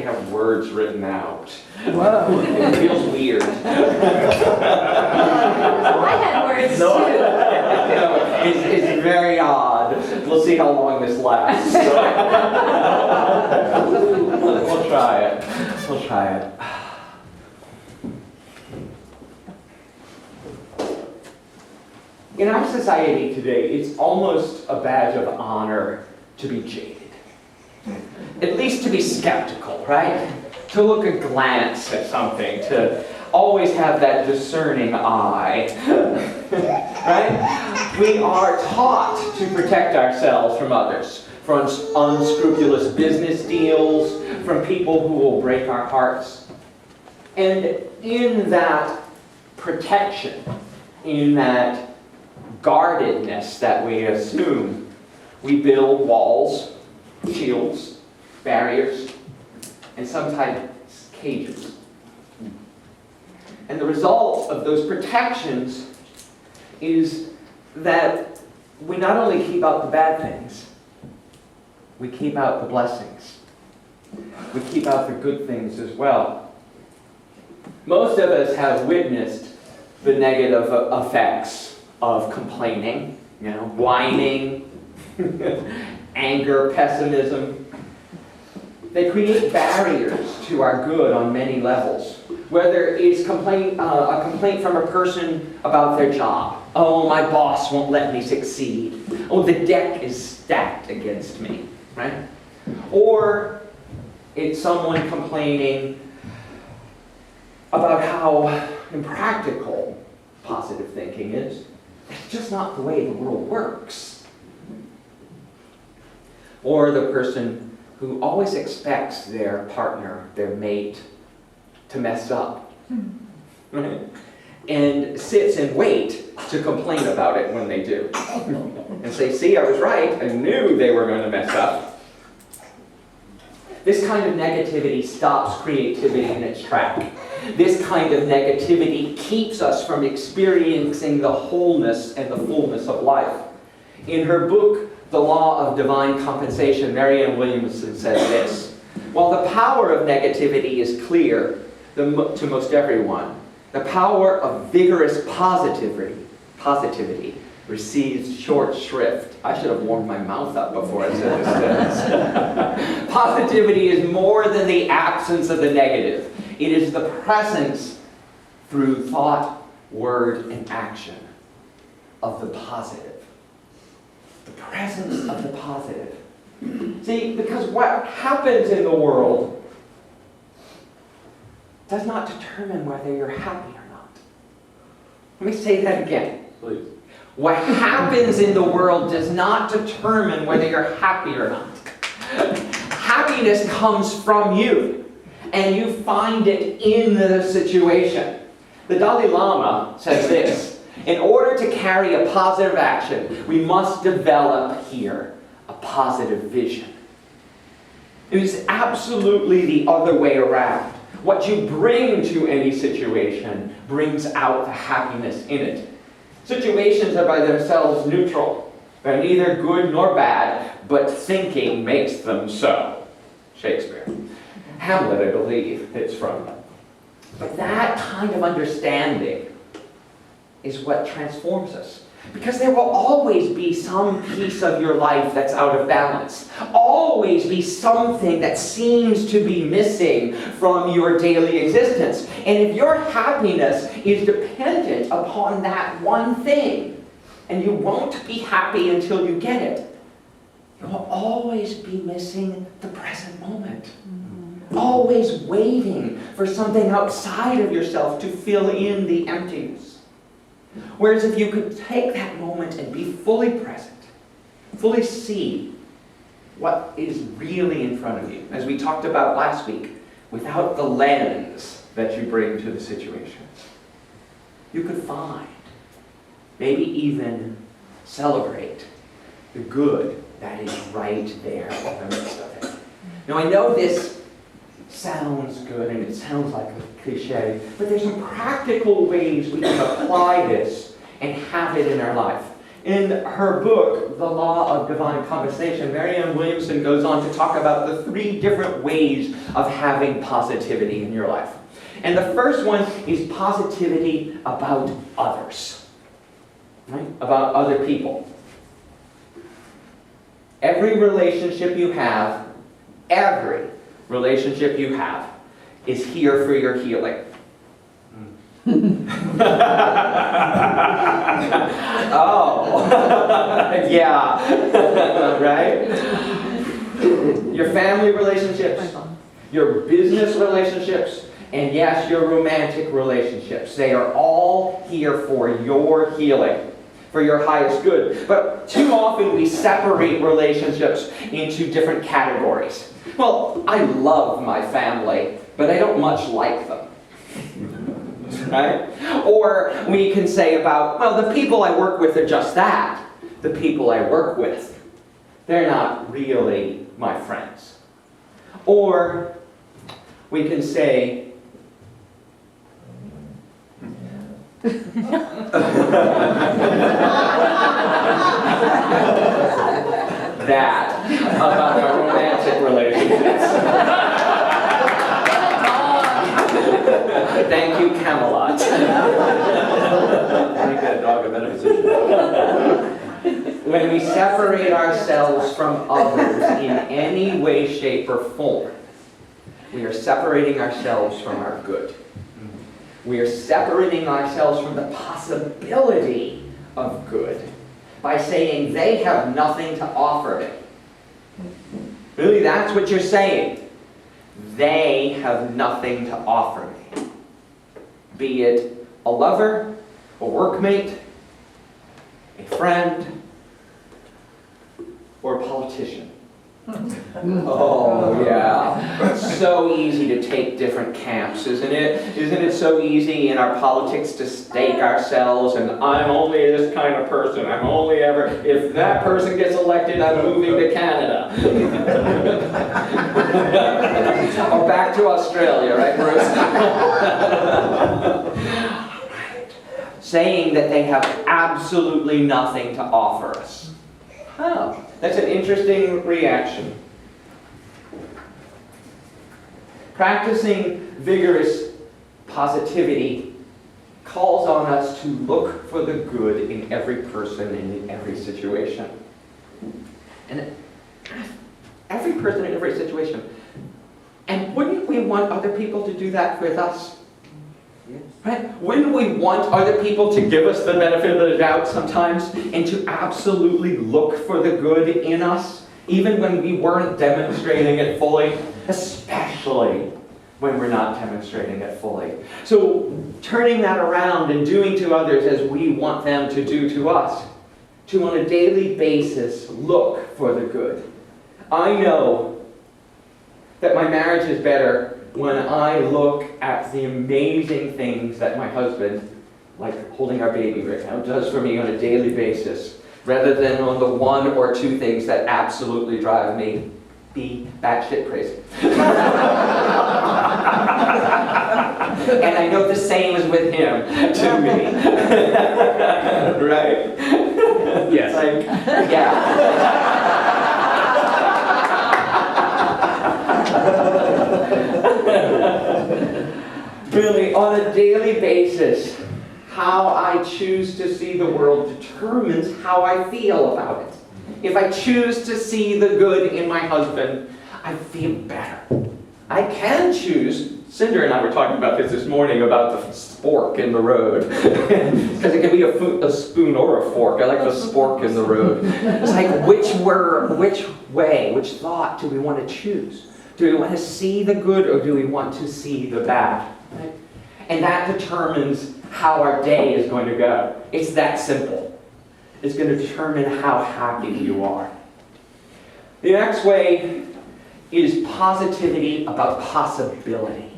They have words written out. Whoa. It feels weird. I had words too. It's very odd. We'll see how long this lasts. We'll try it. We'll try it. In our society today, it's almost a badge of honor to be jaded. At least to be skeptical, right? To look aglance at something, to always have that discerning eye. Right? We are taught to protect ourselves from others, from unscrupulous business deals, from people who will break our hearts. And in that protection, in that guardedness that we assume, we build walls, shields, barriers, and sometimes cages. And the result of those protections is that we not only keep out the bad things, we keep out the blessings. We keep out the good things as well. Most of us have witnessed the negative effects of complaining, whining, anger, pessimism. They create barriers to our good on many levels. Whether it's a complaint from a person about their job. Oh, my boss won't let me succeed. Oh, the deck is stacked against me, right? Or it's someone complaining about how impractical positive thinking is. It's just not the way the world works. Or the person who always expects their partner, their mate, to mess up. Right? And sits and wait to complain about it when they do. And say, see, I was right. I knew they were going to mess up. This kind of negativity stops creativity in its track. This kind of negativity keeps us from experiencing the wholeness and the fullness of life. In her book, The Law of Divine Compensation, Marianne Williamson says this: while the power of negativity is clear to most everyone, the power of vigorous positivity receives short shrift. I should have warmed my mouth up before I said this sentence. Positivity is more than the absence of the negative. It is the presence through thought, word, and action of the positive. The presence of the positive. See, because what happens in the world does not determine whether you're happy or not. Let me say that again, please. What happens in the world does not determine whether you're happy or not. Happiness comes from you, and you find it in the situation. The Dalai Lama says this: in order to carry a positive action, we must develop here a positive vision. It is absolutely the other way around. What you bring to any situation brings out the happiness in it. Situations are by themselves neutral. They're neither good nor bad, but thinking makes them so. Shakespeare. Hamlet, I believe, it's from. But that kind of understanding is what transforms us. Because there will always be some piece of your life that's out of balance. Always be something that seems to be missing from your daily existence. And if your happiness is dependent upon that one thing, and you won't be happy until you get it, you will always be missing the present moment. Always waiting for something outside of yourself to fill in the emptiness. Whereas if you could take that moment and be fully present, fully see what is really in front of you, as we talked about last week, without the lens that you bring to the situation, you could find, maybe even celebrate the good that is right there in the midst of it. Now I know this sounds good and it sounds like a cliche, but there's some practical ways we can apply this and have it in our life. In her book, The Law of Divine Compensation, Marianne Williamson goes on to talk about the 3 different ways of having positivity in your life. And the first one is positivity about others, right? About other people. Every relationship you have is here for your healing. Oh, yeah, right? Your family relationships, your business relationships, and yes, your romantic relationships. They are all here for your healing, for your highest good. But too often we separate relationships into different categories. Well, I love my family, but I don't much like them. Right? Or we can say about, well, the people I work with are just that. The people I work with, they're not really my friends. Or we can say, that about our romantic relationships. Thank you, Camelot. Make that dog a metaphysician. When we separate ourselves from others in any way, shape, or form, we are separating ourselves from our good. We are separating ourselves from the possibility of good by saying they have nothing to offer me. Really, that's what you're saying. They have nothing to offer me. Be it a lover, a workmate, a friend, or a politician. Oh, yeah. So easy to take different camps, isn't it? Isn't it so easy in our politics to stake ourselves and I'm only this kind of person. I'm only ever, if that person gets elected, I'm moving to Canada. Or back to Australia, right, Bruce? Saying that they have absolutely nothing to offer us. Oh, that's an interesting reaction. Practicing vigorous positivity calls on us to look for the good in every person and in every situation. And every person in every situation. And wouldn't we want other people to do that with us? Right? Wouldn't we want other people to give us the benefit of the doubt sometimes and to absolutely look for the good in us, even when we weren't demonstrating it fully, especially when we're not demonstrating it fully? So turning that around and doing to others as we want them to do to us, to on a daily basis look for the good. I know that my marriage is better when I look at the amazing things that my husband, like holding our baby right now, does for me on a daily basis, rather than on the 1 or 2 things that absolutely drive me batshit crazy. And I know the same is with him, to me. Right? Yes. Like, yeah. Really, on a daily basis, how I choose to see the world determines how I feel about it. If I choose to see the good in my husband, I feel better. I can choose, Cinder and I were talking about this morning, about the spork in the road. Because it can be a spoon or a fork. I like the spork in the road. It's like, which thought do we want to choose? Do we want to see the good or do we want to see the bad? Right? And that determines how our day is going to go. It's that simple. It's going to determine how happy you are. The next way is positivity about possibility.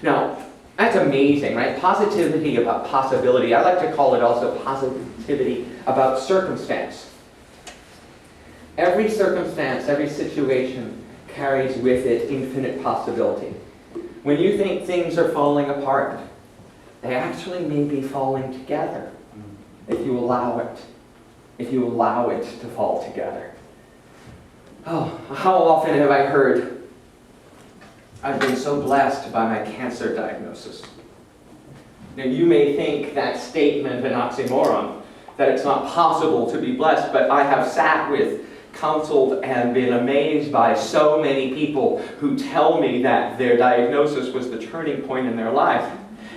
Now, that's amazing, right? Positivity about possibility. I like to call it also positivity about circumstance. Every circumstance, every situation carries with it infinite possibility. When you think things are falling apart, they actually may be falling together if you allow it. if you allow it to fall together. Oh, how often have I heard, "I've been so blessed by my cancer diagnosis." Now, you may think that statement an oxymoron, that it's not possible to be blessed, but I have sat with, counseled, and been amazed by so many people who tell me that their diagnosis was the turning point in their life.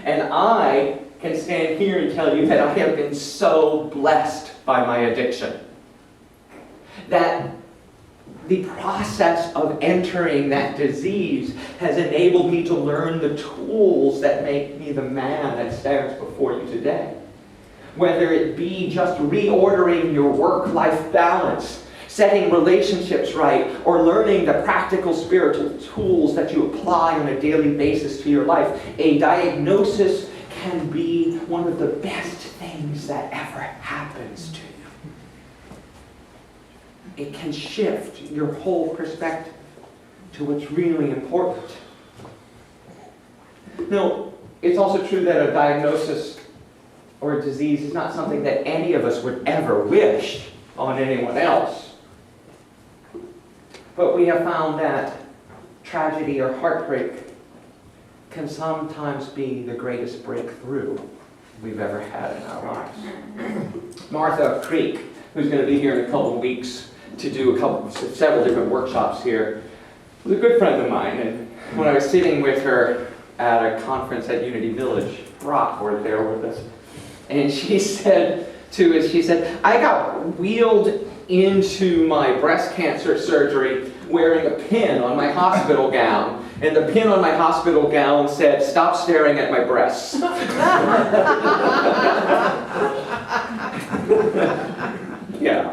And I can stand here and tell you that I have been so blessed by my addiction. That the process of entering that disease has enabled me to learn the tools that make me the man that stands before you today. Whether it be just reordering your work-life balance, setting relationships right, or learning the practical spiritual tools that you apply on a daily basis to your life, a diagnosis can be one of the best things that ever happens to you. It can shift your whole perspective to what's really important. Now, it's also true that a diagnosis or a disease is not something that any of us would ever wish on anyone else. But we have found that tragedy or heartbreak can sometimes be the greatest breakthrough we've ever had in our lives. Martha Creek, who's going to be here in a couple of weeks to do several different workshops here, was a good friend of mine. And when I was sitting with her at a conference at Unity Village, Brock were there with us, and she said to us, she said, "I got wheeled into my breast cancer surgery wearing a pin on my hospital gown. And the pin on my hospital gown said, 'Stop staring at my breasts.'" Yeah.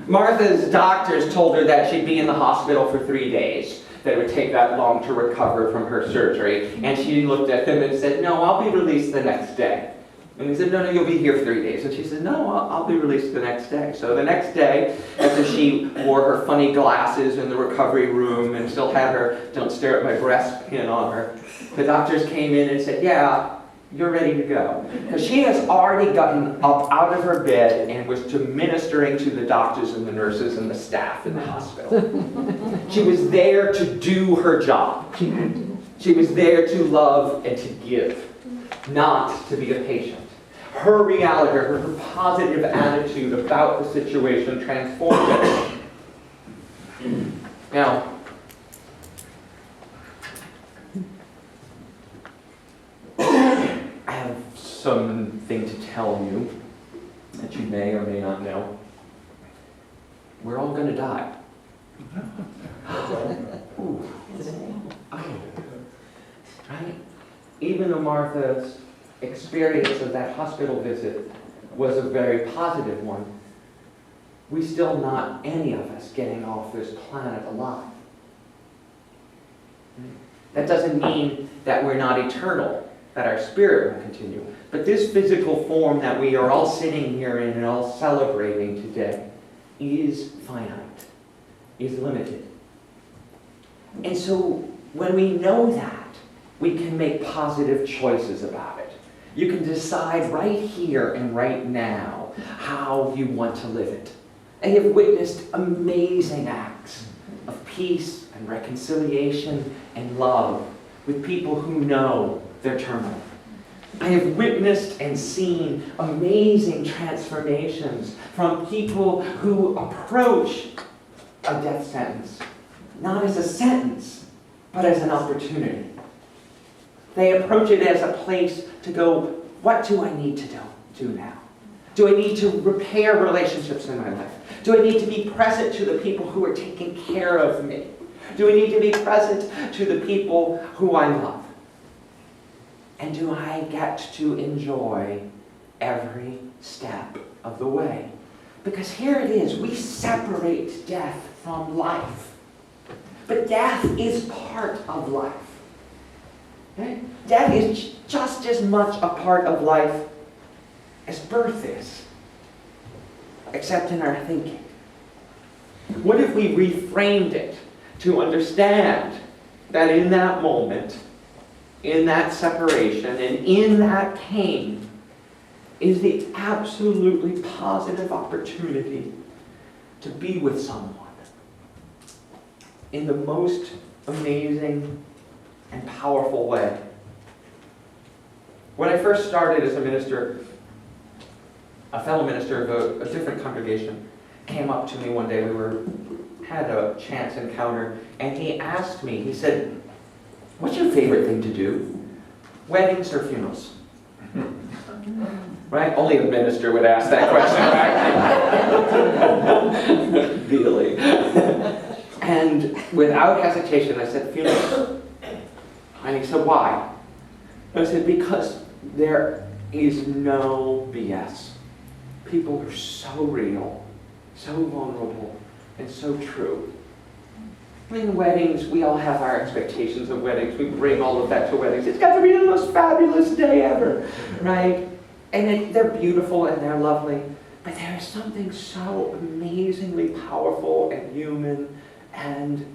Martha's doctors told her that she'd be in the hospital for 3 days, that it would take that long to recover from her surgery. And she looked at them and said, "No, I'll be released the next day." And they said, "No, you'll be here 3 days." And she said, "No, I'll be released the next day." So the next day, after she wore her funny glasses in the recovery room and still had her "Don't stare at my breast" pin on her, the doctors came in and said, "Yeah, you're ready to go." Because she has already gotten up out of her bed and was ministering to the doctors and the nurses and the staff in the hospital. She was there to do her job. She was there to love and to give, not to be a patient. Her reality, her positive attitude about the situation transformed it. Now, I have something to tell you that you may or may not know. We're all going to die. Ooh. Oh. Right? Even though Martha's experience of that hospital visit was a very positive one, we still not any of us getting off this planet alive. That doesn't mean that we're not eternal, that our spirit will continue. But this physical form that we are all sitting here in and all celebrating today is finite, is limited. And so when we know that, we can make positive choices about it. You can decide right here and right now how you want to live it. I have witnessed amazing acts of peace and reconciliation and love with people who know their turmoil. I have witnessed and seen amazing transformations from people who approach a death sentence not as a sentence, but as an opportunity. They approach it as a place to go, what do I need to do now? Do I need to repair relationships in my life? Do I need to be present to the people who are taking care of me? Do I need to be present to the people who I love? And do I get to enjoy every step of the way? Because here it is, we separate death from life. But death is part of life. Okay? Death is just as much a part of life as birth is, except in our thinking. What if we reframed it to understand that in that moment, in that separation, and in that pain, is the absolutely positive opportunity to be with someone in the most amazing and powerful way. When I first started as a minister, a fellow minister of a different congregation came up to me one day. Had a chance encounter, and he asked me, he said, "What's your favorite thing to do? Weddings or funerals?" Right? Only a minister would ask that question, right? Really. And without hesitation, I said, "Funerals." And he said, "Why?" I said, "Because there is no BS. People are so real, so vulnerable, and so true." I mean, weddings, we all have our expectations of weddings. We bring all of that to weddings. It's got to be the most fabulous day ever, right? And they're beautiful and they're lovely. But there is something so amazingly powerful and human and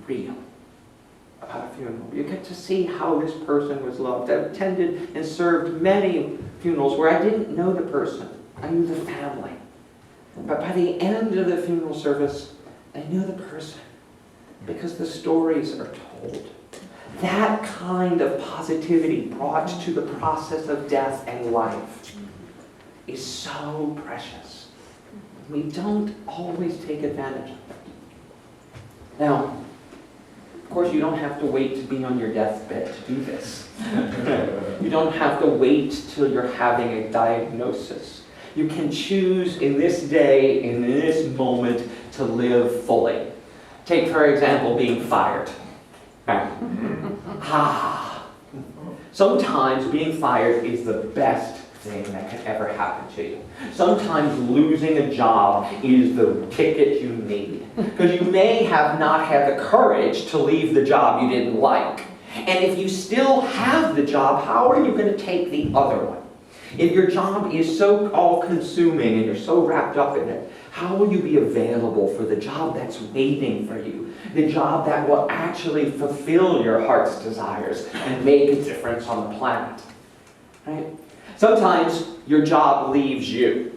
real about a funeral. You get to see how this person was loved. I've attended and served many funerals where I didn't know the person. I knew the family. But by the end of the funeral service, I knew the person because the stories are told. That kind of positivity brought to the process of death and life is so precious. We don't always take advantage of it. Now, of course, you don't have to wait to be on your deathbed to do this. You don't have to wait till you're having a diagnosis. You can choose in this day, in this moment, to live fully. Take, for example, being fired. Sometimes being fired is the best thing that can ever happen to you. Sometimes losing a job is the ticket you need. Because you may have not had the courage to leave the job you didn't like. And if you still have the job, how are you going to take the other one? If your job is so all-consuming and you're so wrapped up in it, how will you be available for the job that's waiting for you? The job that will actually fulfill your heart's desires and make a difference on the planet. Right? Sometimes your job leaves you.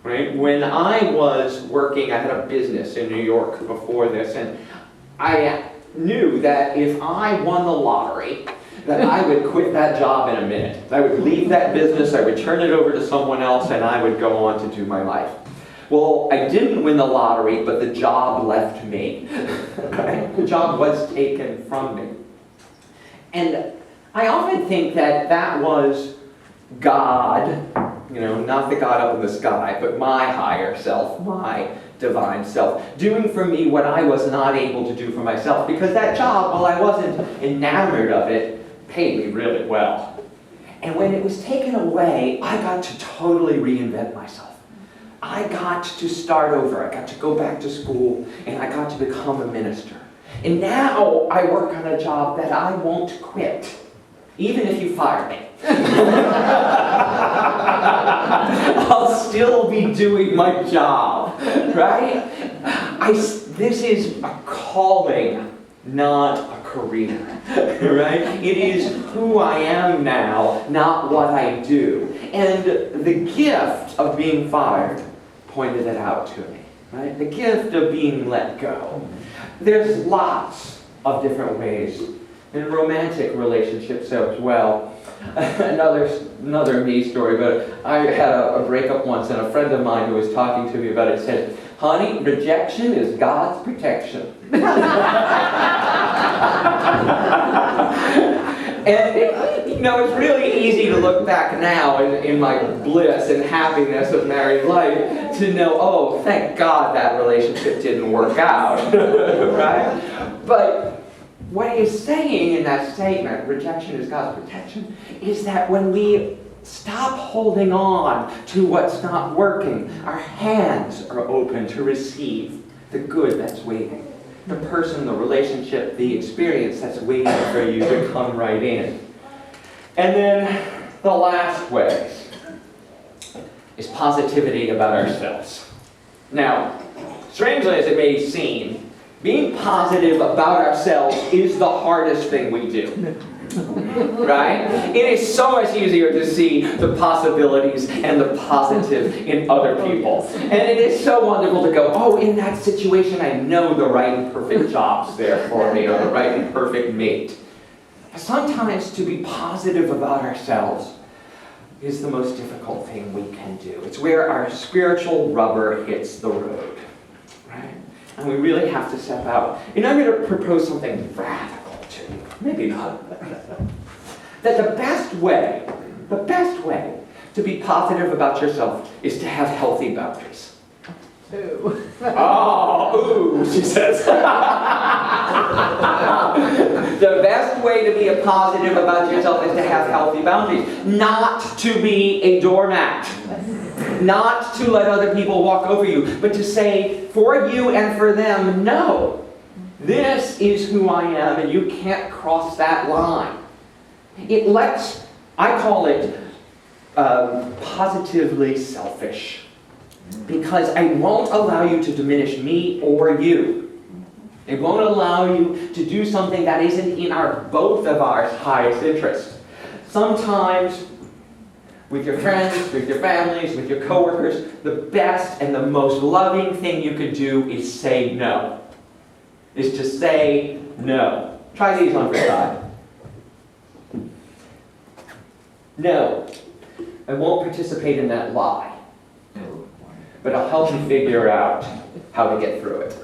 Right? When I was working, I had a business in New York before this, and I knew that if I won the lottery, that I would quit that job in a minute. I would leave that business, I would turn it over to someone else, and I would go on to do my life. Well, I didn't win the lottery, but the job left me. The job was taken from me. And I often think that that was God, not the God up in the sky, but my higher self, my divine self, doing for me what I was not able to do for myself, because that job, while I wasn't enamored of it, paid me really well. And when it was taken away, I got to totally reinvent myself. I got to start over. I got to go back to school, and I got to become a minister. And now I work on a job that I won't quit, even if you fire me. I'll still be doing my job, right? This is a calling, not a career, right? It is who I am now, not what I do. And the gift of being fired pointed it out to me, right? The gift of being let go. There's lots of different ways in romantic relationships as well. Another me story, but I had a breakup once, and a friend of mine who was talking to me about it said, "Honey, rejection is God's protection." And it's really easy to look back now in my bliss and happiness of married life to know, oh, thank God that relationship didn't work out, right? But what he's saying in that statement, rejection is God's protection, is that when we stop holding on to what's not working, our hands are open to receive the good that's waiting. The person, the relationship, the experience that's waiting for you to come right in. And then the last way is positivity about ourselves. Now, strangely as it may seem, being positive about ourselves is the hardest thing we do. Right? It is so much easier to see the possibilities and the positive in other people. And it is so wonderful to go, oh, in that situation, I know the right and perfect job's there for me, or the right and perfect mate. Sometimes to be positive about ourselves is the most difficult thing we can do. It's where our spiritual rubber hits the road, right? And we really have to step out. And I'm going to propose something radical to you. Maybe not. That the best way to be positive about yourself is to have healthy boundaries. Ooh. Oh, ooh, she says. The best way to be a positive about yourself is to have healthy boundaries. Not to be a doormat. Not to let other people walk over you, but to say for you and for them, no. This is who I am, and you can't cross that line. It lets, I call it positively selfish. Because I won't allow you to diminish me or you. It won't allow you to do something that isn't in both of our highest interests. Sometimes, with your friends, with your families, with your coworkers, the best and the most loving thing you could do is say no. Is to say no. Try these on for size. No, I won't participate in that lie. But I'll help you figure out how to get through it.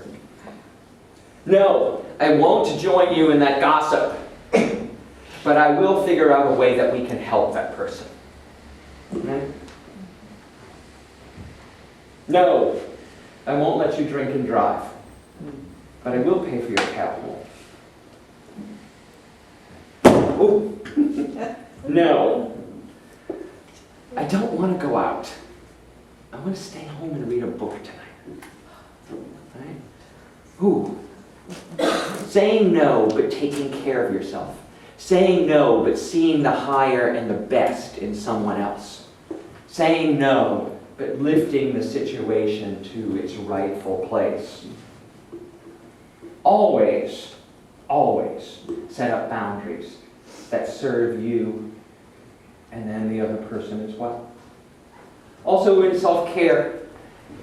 No, I won't join you in that gossip. But I will figure out a way that we can help that person. Okay? No, I won't let you drink and drive. But I will pay for your cab home. Ooh. No, I don't want to go out. I want to stay home and read a book tonight. Right? Ooh. Saying no, but taking care of yourself. Saying no, but seeing the higher and the best in someone else. Saying no, but lifting the situation to its rightful place. Always, always set up boundaries that serve you and then the other person as well. Also in self-care,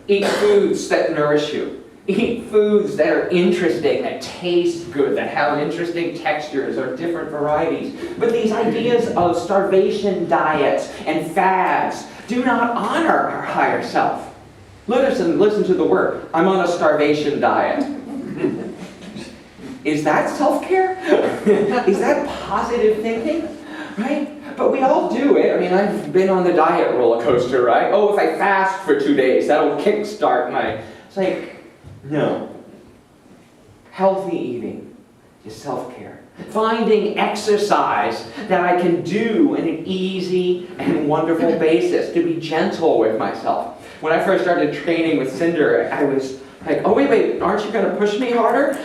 eat foods that nourish you. Eat foods that are interesting, that taste good, that have interesting textures or different varieties. But these ideas of starvation diets and fads do not honor our higher self. Listen to the word. I'm on a starvation diet. Is that self-care? Is that positive thinking? Right? But we all do it. I mean, I've been on the diet roller coaster, right? Oh, if I fast for 2 days, that'll kickstart my... It's like, no. Healthy eating is self-care. Finding exercise that I can do in an easy and wonderful basis, to be gentle with myself. When I first started training with Cinder, I was like, oh, wait, aren't you going to push me harder?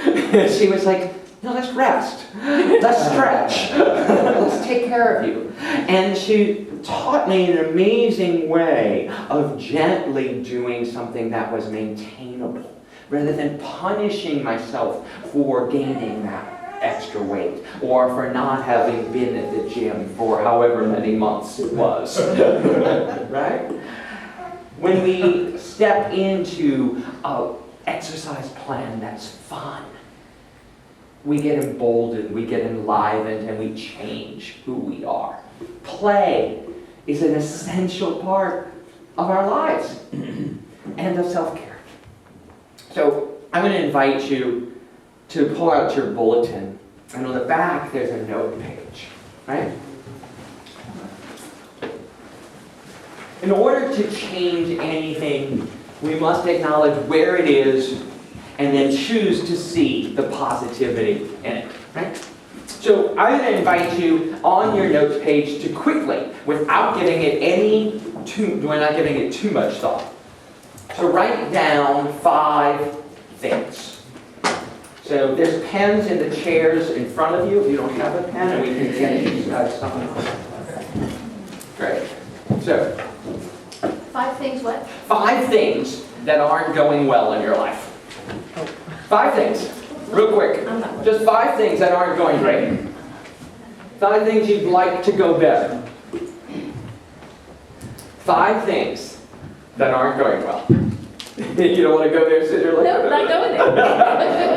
She was like, no, let's rest. Let's stretch. Let's take care of you. And she taught me an amazing way of gently doing something that was maintainable, rather than punishing myself for gaining that extra weight, or for not having been at the gym for however many months it was. Right? When we step into an exercise plan that's fun, we get emboldened, we get enlivened, and we change who we are. Play is an essential part of our lives and of self-care. So I'm going to invite you to pull out your bulletin, and on the back there's a note page, right? In order to change anything, we must acknowledge where it is and then choose to see the positivity in it, right? So I'm going to invite you on your notes page to quickly, without giving it we're not giving it too much thought, to write down 5 things. So there's pens in the chairs in front of you if you don't have a pen, and we can get you something. Great. So 5 things what? 5 things that aren't going well in your life. 5 things, real quick. Just 5 things that aren't going great. 5 things you'd like to go better. 5 things that aren't going well. You don't want to go there, so you're like, No, not going there.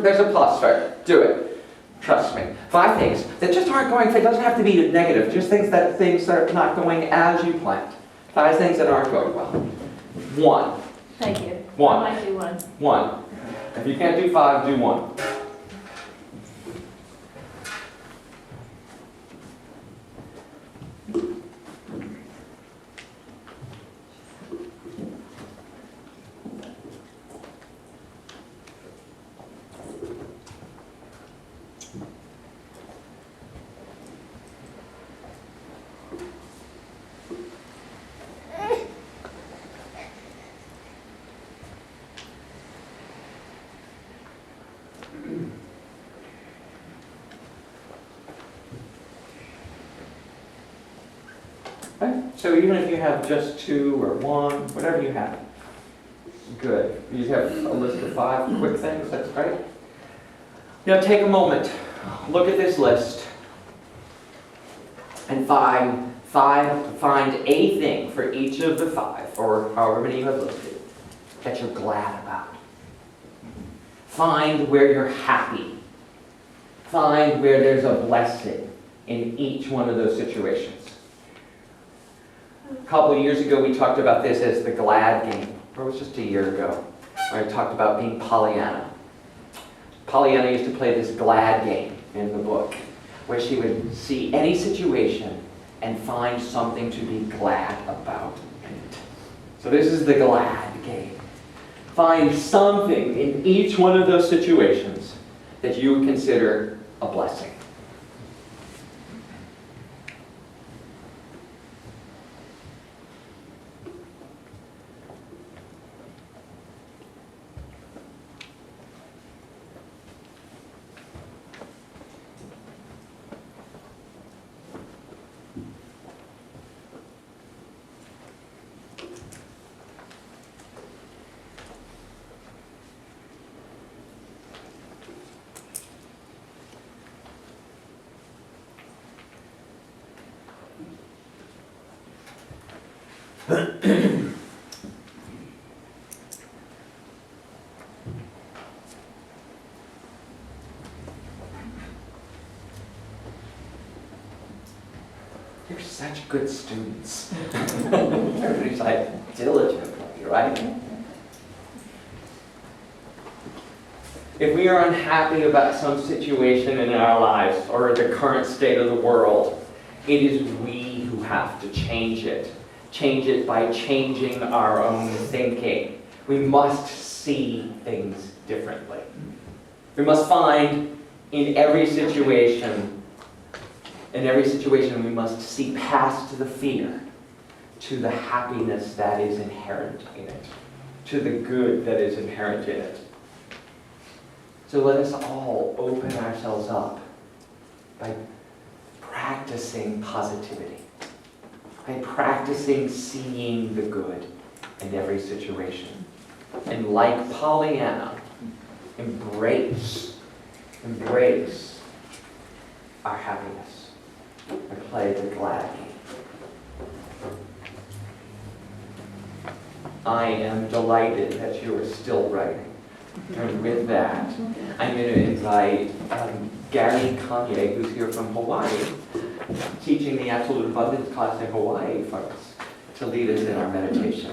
there's a plus for it. Do it. Trust me. 5 things that just aren't going. It doesn't have to be negative. Just things that are not going as you planned. 5 things that aren't going well. 1. Thank you. 1. I might do one. 1. If you can't do 5, do 1. Okay. So even if you have just 2 or 1, whatever you have, good. You have a list of 5 quick things, that's great. Now take a moment, look at this list, and find a thing for each of the 5, or however many you have listed, that you're glad about. Find where you're happy. Find where there's a blessing in each one of those situations. A couple of years ago, we talked about this as the glad game, or it was just a year ago, where I talked about being Pollyanna. Pollyanna used to play this glad game in the book, where she would see any situation and find something to be glad about in it. So this is the glad game. Find something in each one of those situations that you would consider a blessing. You're such good students. Everybody's like diligently, right? If we are unhappy about some situation in our lives or the current state of the world, it is we who have to change it. Change it by changing our own thinking. We must see things differently. We must find in every situation we must see past the fear to the happiness that is inherent in it, to the good that is inherent in it. So let us all open ourselves up by practicing positivity, by practicing seeing the good in every situation. And like Pollyanna, embrace our happiness and play the glad game. I am delighted that you are still writing. And with that, I'm going to invite Gary Kanye, who's here from Hawaii, teaching the Absolute Abundance class in Hawaii for us, to lead us in our meditation.